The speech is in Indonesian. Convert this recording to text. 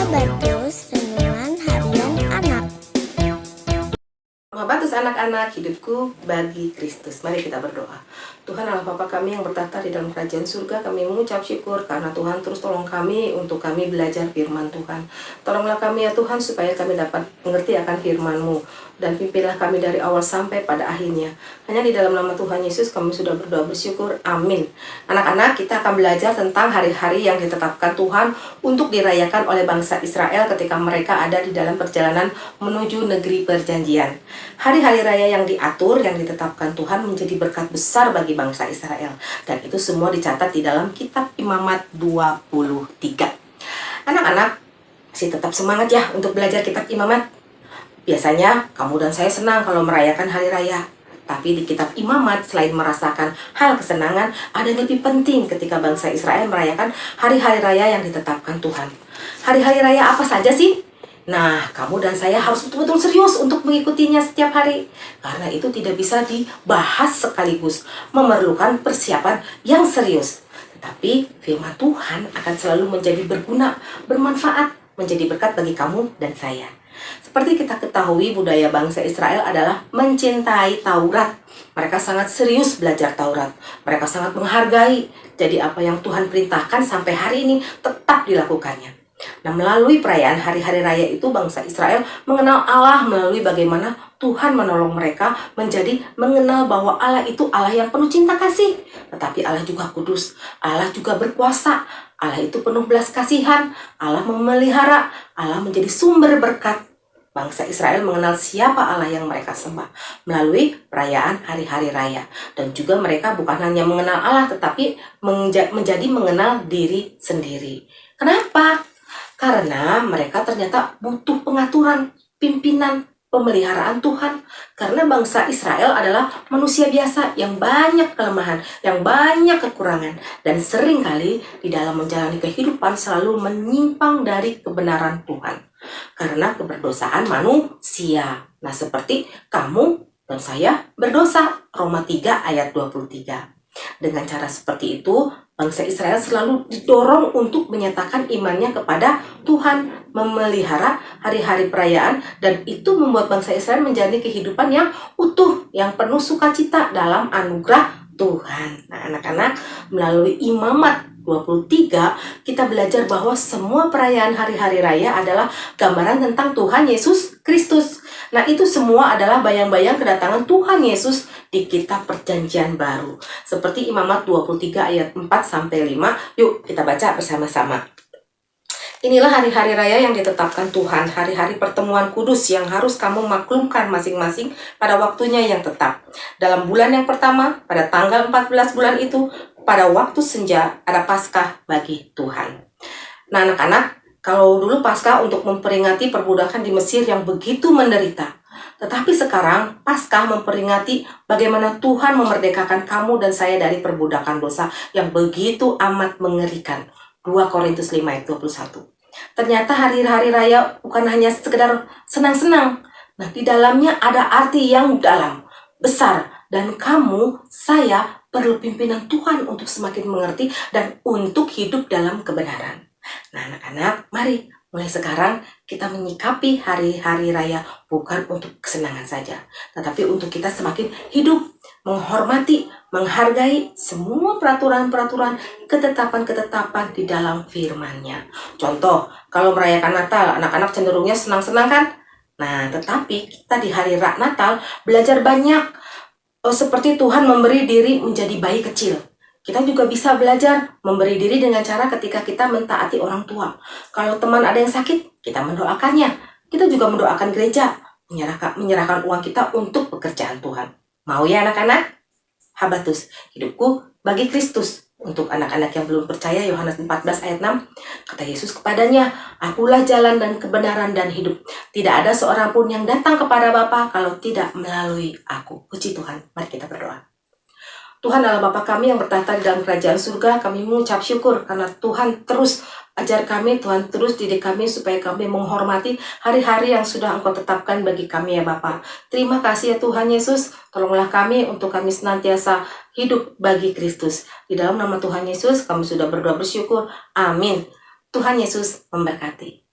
Habatus Renungan Harian Anak. Habatus anak-anak, hidupku bagi Kristus. Mari kita berdoa. Tuhan Allah Bapa kami yang bertahta di dalam kerajaan surga, kami mengucap syukur karena Tuhan terus tolong kami untuk kami belajar firman Tuhan. Tolonglah kami ya Tuhan supaya kami dapat mengerti akan firman-Mu, dan pimpinlah kami dari awal sampai pada akhirnya. Hanya di dalam nama Tuhan Yesus kami sudah berdoa bersyukur. Amin. Anak-anak, kita akan belajar tentang hari-hari yang ditetapkan Tuhan untuk dirayakan oleh bangsa Israel ketika mereka ada di dalam perjalanan menuju negeri perjanjian. Hari-hari raya yang diatur, yang ditetapkan Tuhan menjadi berkat besar bagi bangsa Israel. Dan itu semua dicatat di dalam kitab Imamat 23. Anak-anak, masih tetap semangat ya untuk belajar kitab Imamat. Biasanya kamu dan saya senang kalau merayakan hari raya. Tapi di kitab Imamat, selain merasakan hal kesenangan, ada yang lebih penting ketika bangsa Israel merayakan hari-hari raya yang ditetapkan Tuhan. Hari-hari raya apa saja sih? Nah, kamu dan saya harus betul-betul serius untuk mengikutinya setiap hari. Karena itu tidak bisa dibahas sekaligus, memerlukan persiapan yang serius. Tetapi firman Tuhan akan selalu menjadi berguna, bermanfaat, menjadi berkat bagi kamu dan saya. Seperti kita ketahui, budaya bangsa Israel adalah mencintai Taurat. Mereka sangat serius belajar Taurat. Mereka sangat menghargai. Jadi apa yang Tuhan perintahkan sampai hari ini tetap dilakukannya. Nah, melalui perayaan hari-hari raya itu, bangsa Israel mengenal Allah melalui bagaimana Tuhan menolong mereka menjadi mengenal bahwa Allah itu Allah yang penuh cinta kasih. Tetapi Allah juga kudus, Allah juga berkuasa, Allah itu penuh belas kasihan, Allah memelihara, Allah menjadi sumber berkat. Bangsa Israel mengenal siapa Allah yang mereka sembah melalui perayaan hari-hari raya. Dan juga mereka bukan hanya mengenal Allah, tetapi menjadi mengenal diri sendiri. Kenapa? Karena mereka ternyata butuh pengaturan, pimpinan, pemeliharaan Tuhan. Karena bangsa Israel adalah manusia biasa yang banyak kelemahan, yang banyak kekurangan. Dan seringkali di dalam menjalani kehidupan selalu menyimpang dari kebenaran Tuhan. Karena keberdosaan manusia. Nah, seperti kamu dan saya berdosa. Roma 3 ayat 23. Dengan cara seperti itu, bangsa Israel selalu didorong untuk menyatakan imannya kepada Tuhan, memelihara hari-hari perayaan, dan itu membuat bangsa Israel menjalani kehidupan yang utuh, yang penuh sukacita dalam anugerah Tuhan. Nah, anak-anak, melalui Imamat 23, kita belajar bahwa semua perayaan hari-hari raya adalah gambaran tentang Tuhan Yesus Kristus. Nah, itu semua adalah bayang-bayang kedatangan Tuhan Yesus di kitab perjanjian baru. Seperti Imamat 23 ayat 4-5. Yuk kita baca bersama-sama. Inilah hari-hari raya yang ditetapkan Tuhan, hari-hari pertemuan kudus yang harus kamu maklumkan masing-masing pada waktunya yang tetap. Dalam bulan yang pertama, pada tanggal 14 bulan itu, pada waktu senja, ada Paskah bagi Tuhan. Nah, anak-anak, kalau dulu Paskah untuk memperingati perbudakan di Mesir yang begitu menderita. Tetapi sekarang Paskah memperingati bagaimana Tuhan memerdekakan kamu dan saya dari perbudakan dosa yang begitu amat mengerikan. 2 Korintus 5 ayat 21. Ternyata hari-hari raya bukan hanya sekedar senang-senang. Nah, di dalamnya ada arti yang dalam, besar, dan kamu, saya perlu pimpinan Tuhan untuk semakin mengerti dan untuk hidup dalam kebenaran. Nah, anak-anak, mari mulai sekarang kita menyikapi hari-hari raya bukan untuk kesenangan saja, tetapi untuk kita semakin hidup, menghormati, menghargai semua peraturan-peraturan, ketetapan-ketetapan di dalam firman-Nya. Contoh, kalau merayakan Natal, anak-anak cenderungnya senang-senang kan? Nah, tetapi kita di hari Natal belajar banyak, seperti Tuhan memberi diri menjadi bayi kecil. Kita juga bisa belajar memberi diri dengan cara ketika kita mentaati orang tua. Kalau teman ada yang sakit, kita mendoakannya. Kita juga mendoakan gereja, menyerahkan uang kita untuk pekerjaan Tuhan. Mau ya anak-anak? Habatus, hidupku bagi Kristus. Untuk anak-anak yang belum percaya, Yohanes 14 ayat 6, kata Yesus kepadanya, "Akulah jalan dan kebenaran dan hidup. Tidak ada seorang pun yang datang kepada Bapa kalau tidak melalui aku." Puji Tuhan, mari kita berdoa. Tuhan Allah Bapa kami yang bertahta di dalam kerajaan surga, kami mengucap syukur karena Tuhan terus ajar kami, Tuhan terus didik kami supaya kami menghormati hari-hari yang sudah Engkau tetapkan bagi kami ya Bapa. Terima kasih ya Tuhan Yesus, tolonglah kami untuk kami senantiasa hidup bagi Kristus. Di dalam nama Tuhan Yesus kami sudah berdoa bersyukur. Amin. Tuhan Yesus memberkati.